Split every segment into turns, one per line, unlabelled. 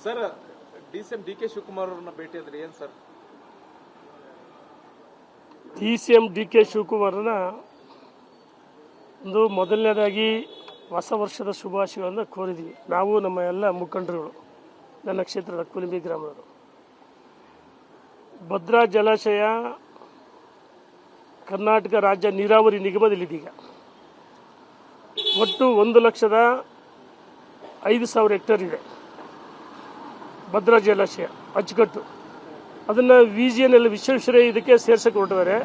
Sir, DCM DK. Shivakumar ಅವರನ್ನ ಭೇಟಿ ಆದ್ರೆ ಏನು ಸರ್?
ಡಿಸಿಎಂ ಡಿ.ಕೆ. ಶಿವಕುಮಾರನ ಒಂದು ಮೊದಲನೇದಾಗಿ ಹೊಸ ವರ್ಷದ ಶುಭಾಶಯಗಳನ್ನು ಕೋರಿದ್ವಿ. ನಾವು ನಮ್ಮ ಎಲ್ಲ ಮುಖಂಡರುಗಳು, ನನ್ನ ಕ್ಷೇತ್ರದ ಕುಲಿಂಬಿ ಗ್ರಾಮದವರು. ಭದ್ರಾ ಜಲಾಶಯ ಕರ್ನಾಟಕ ರಾಜ್ಯ ನೀರಾವರಿ ನಿಗಮದಲ್ಲಿದ್ದೀಗ. ಒಟ್ಟು 1,05,000 ಹೆಕ್ಟೇರ್ ಇದೆ ಭದ್ರಾ ಜಲಾಶಯ ಅಚ್ಚುಕಟ್ಟು. ಅದನ್ನು VGNL ವಿಶ್ವೇಶ್ವರಯ್ಯ ಇದಕ್ಕೆ ಸೇರ್ಸಕ್ಕೆ ಹೊರಟಿದ್ದಾರೆ.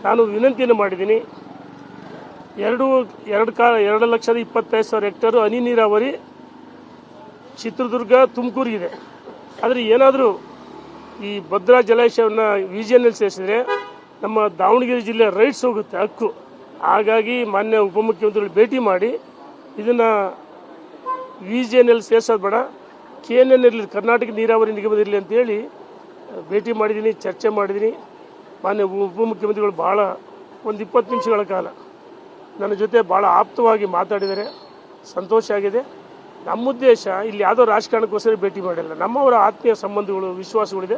ನಾನು ವಿನಂತಿಯನ್ನು ಮಾಡಿದ್ದೀನಿ. 2,25,000 ಹೆಕ್ಟೇರು ಹನಿ ನೀರಾವರಿ ಚಿತ್ರದುರ್ಗ ತುಮಕೂರಿಗಿದೆ. ಆದರೆ ಏನಾದರೂ ಈ ಭದ್ರಾ ಜಲಾಶಯವನ್ನು VGNL ಸೇರಿಸಿದ್ರೆ ನಮ್ಮ ದಾವಣಗೆರೆ ಜಿಲ್ಲೆ ರೈಟ್ಸ್ ಹೋಗುತ್ತೆ, ಹಕ್ಕು. ಹಾಗಾಗಿ ಮಾನ್ಯ ಉಪಮುಖ್ಯಮಂತ್ರಿಗಳು ಭೇಟಿ ಮಾಡಿ ಇದನ್ನು VGNL ಸೇರಿಸೋದು ಬೇಡ, KNN ಇರಲಿ, ಕರ್ನಾಟಕ ನೀರಾವರಿ ನಿಗಮದಿರಲಿ ಅಂತೇಳಿ ಭೇಟಿ ಮಾಡಿದ್ದೀನಿ, ಚರ್ಚೆ ಮಾಡಿದ್ದೀನಿ. ಮಾನ್ಯ ಉಪಮುಖ್ಯಮಂತ್ರಿಗಳು ಭಾಳ ಒಂದು 20 ನಿಮಿಷಗಳ ಕಾಲ ನನ್ನ ಜೊತೆ ಭಾಳ ಆಪ್ತವಾಗಿ ಮಾತಾಡಿದ್ದಾರೆ. ಸಂತೋಷ ಆಗಿದೆ. ನಮ್ಮ ಉದ್ದೇಶ ಇಲ್ಲಿ ಯಾವುದೋ ರಾಜಕಾರಣಕ್ಕೋಸ್ಕರ ಭೇಟಿ ಮಾಡಿಲ್ಲ. ನಮ್ಮವರ ಆತ್ಮೀಯ ಸಂಬಂಧಗಳು, ವಿಶ್ವಾಸಗಳಿದೆ.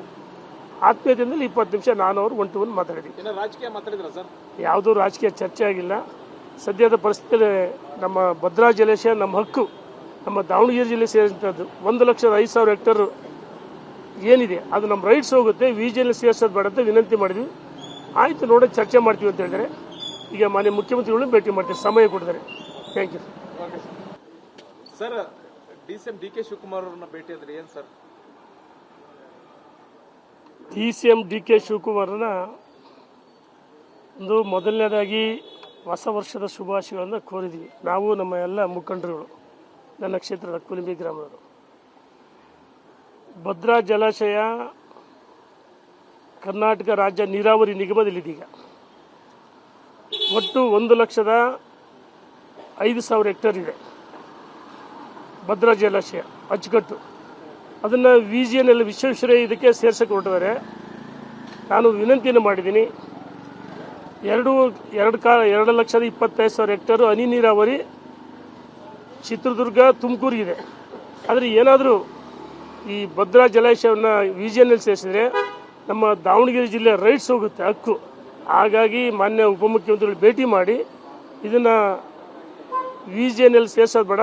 ಆತ್ಮೀಯತೆಯಿಂದ 20 ನಿಮಿಷ ನಾನು ಅವರು ಒನ್ ಟು ಒನ್ ಮಾತಾಡಿದ್ದೀನಿ.
ರಾಜಕೀಯ ಮಾತಾಡಿದ್ರ ಸರ್?
ಯಾವುದೂ ರಾಜಕೀಯ ಚರ್ಚೆ ಆಗಿಲ್ಲ. ಸದ್ಯದ ಪರಿಸ್ಥಿತಿಯಲ್ಲಿ ನಮ್ಮ ಭದ್ರಾ ಜಲಾಶಯ ನಮ್ಮ ಹಕ್ಕು. ನಮ್ಮ ದಾವಣಗೆರೆ ಜಿಲ್ಲೆ ಸೇರಿದಂಥದ್ದು 1,05,000 ಹೆಕ್ಟೇರ್ ಏನಿದೆ ಅದು ನಮ್ಮ ರೈಟ್ಸ್ ಹೋಗುತ್ತೆ. VGNL ಸೇರಿಸೋದು ಬೇಡ ಅಂತ ವಿನಂತಿ ಮಾಡಿದ್ವಿ. ಆಯಿತು, ನೋಡಿ ಚರ್ಚೆ ಮಾಡ್ತೀವಿ ಅಂತ ಹೇಳಿದರೆ ಈಗ ಮಾನ್ಯ ಮುಖ್ಯಮಂತ್ರಿಗಳು ಭೇಟಿ ಮಾಡ್ತೀವಿ, ಸಮಯ ಕೊಟ್ಟಿದ್ದಾರೆ. Thank you
sir. DCM DK. Shivakumar ಅವರನ್ನ ಭೇಟಿ ಆದ್ರೆ ಏನು ಸರ್?
ಡಿಸಿಎಂ ಡಿ.ಕೆ. ಶಿವಕುಮಾರನ ಒಂದು ಮೊದಲನೇದಾಗಿ ಹೊಸ ವರ್ಷದ ಶುಭಾಶಯಗಳನ್ನು ಕೋರಿದ್ವಿ. ನಾವು ನಮ್ಮ ಎಲ್ಲ ಮುಖಂಡರುಗಳು, ನನ್ನ ಕ್ಷೇತ್ರದ ಕುಲಿಂಬಿ ಗ್ರಾಮದವರು. ಭದ್ರಾ ಜಲಾಶಯ ಕರ್ನಾಟಕ ರಾಜ್ಯ ನೀರಾವರಿ ನಿಗಮದಲ್ಲಿದ್ದೀಗ. ಒಟ್ಟು 1,05,000 ಹೆಕ್ಟೇರ್ ಇದೆ ಭದ್ರಾ ಜಲಾಶಯ ಅಚ್ಚುಕಟ್ಟು. ಅದನ್ನು VGNL ವಿಶ್ವೇಶ್ವರಯ್ಯ ಇದಕ್ಕೆ ಸೇರ್ಸಕ್ಕೆ ಹೊರಟಿದ್ದಾರೆ. ನಾನು ವಿನಂತಿಯನ್ನು ಮಾಡಿದ್ದೀನಿ. 2,25,000 ಹೆಕ್ಟೇರು ಹನಿ ನೀರಾವರಿ ಚಿತ್ರದುರ್ಗ ತುಮಕೂರಿಗಿದೆ. ಆದರೆ ಏನಾದರೂ ಈ ಭದ್ರಾ ಜಲಾಶಯವನ್ನು VGNL ಸೇರಿಸಿದ್ರೆ ನಮ್ಮ ದಾವಣಗೆರೆ ಜಿಲ್ಲೆ ರೈಟ್ಸ್ ಹೋಗುತ್ತೆ, ಹಕ್ಕು. ಹಾಗಾಗಿ ಮಾನ್ಯ ಉಪಮುಖ್ಯಮಂತ್ರಿಗಳು ಭೇಟಿ ಮಾಡಿ ಇದನ್ನು VGNL ಸೇರಿಸೋದು ಬೇಡ,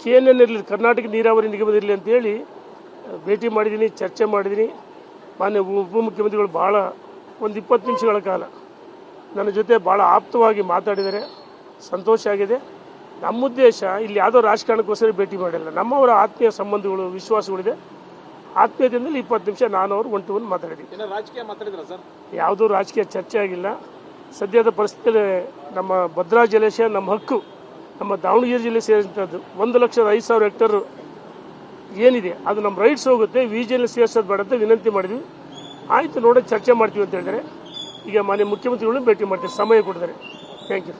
KNN ಇರಲಿ, ಕರ್ನಾಟಕ ನೀರಾವರಿ ನಿಗಮದಿರಲಿ ಅಂತೇಳಿ ಭೇಟಿ ಮಾಡಿದ್ದೀನಿ, ಚರ್ಚೆ ಮಾಡಿದ್ದೀನಿ. ಮಾನ್ಯ ಉಪಮುಖ್ಯಮಂತ್ರಿಗಳು ಭಾಳ ಒಂದು 20 ನಿಮಿಷಗಳ ಕಾಲ ನನ್ನ ಜೊತೆ ಭಾಳ ಆಪ್ತವಾಗಿ ಮಾತಾಡಿದ್ದಾರೆ. ಸಂತೋಷ ಆಗಿದೆ. ನಮ್ಮ ಉದ್ದೇಶ ಇಲ್ಲಿ ಯಾವುದೋ ರಾಜಕಾರಣಕ್ಕೋಸ್ಕರ ಭೇಟಿ ಮಾಡಿಲ್ಲ. ನಮ್ಮವರ ಆತ್ಮೀಯ ಸಂಬಂಧಗಳು, ವಿಶ್ವಾಸಗಳಿದೆ. ಆತ್ಮೀಯತೆಯಿಂದ 20 ನಿಮಿಷ ನಾನು ಅವರು ಒನ್ ಟು ಒನ್ ಮಾತಾಡಿದ್ದೀನಿ.
ರಾಜಕೀಯ ಮಾತಾಡಿದ್ರ ಸರ್? ಯಾವುದೂ
ರಾಜಕೀಯ ಚರ್ಚೆ ಆಗಿಲ್ಲ. ಸದ್ಯದ ಪರಿಸ್ಥಿತಿಯಲ್ಲಿ ನಮ್ಮ ಭದ್ರಾ ಜಲಾಶಯ ನಮ್ಮ ಹಕ್ಕು. ನಮ್ಮ ದಾವಣಗೆರೆ ಜಿಲ್ಲೆ ಸೇರಿದಂಥದ್ದು 1,05,000 ಹೆಕ್ಟೇರ್ ಏನಿದೆ ಅದು ನಮ್ಮ ರೈಟ್ಸ್ ಹೋಗುತ್ತೆ. VGNL ಸೇರಿಸೋದು ಬೇಡ ಅಂತ ವಿನಂತಿ ಮಾಡಿದ್ವಿ. ಆಯಿತು, ನೋಡಿ ಚರ್ಚೆ ಮಾಡ್ತೀವಿ ಅಂತ ಹೇಳಿದರೆ ಈಗ ಮಾನ್ಯ ಮುಖ್ಯಮಂತ್ರಿಗಳು ಭೇಟಿ ಮಾಡ್ತೀವಿ, ಸಮಯ ಕೊಟ್ಟಿದ್ದಾರೆ. Thank you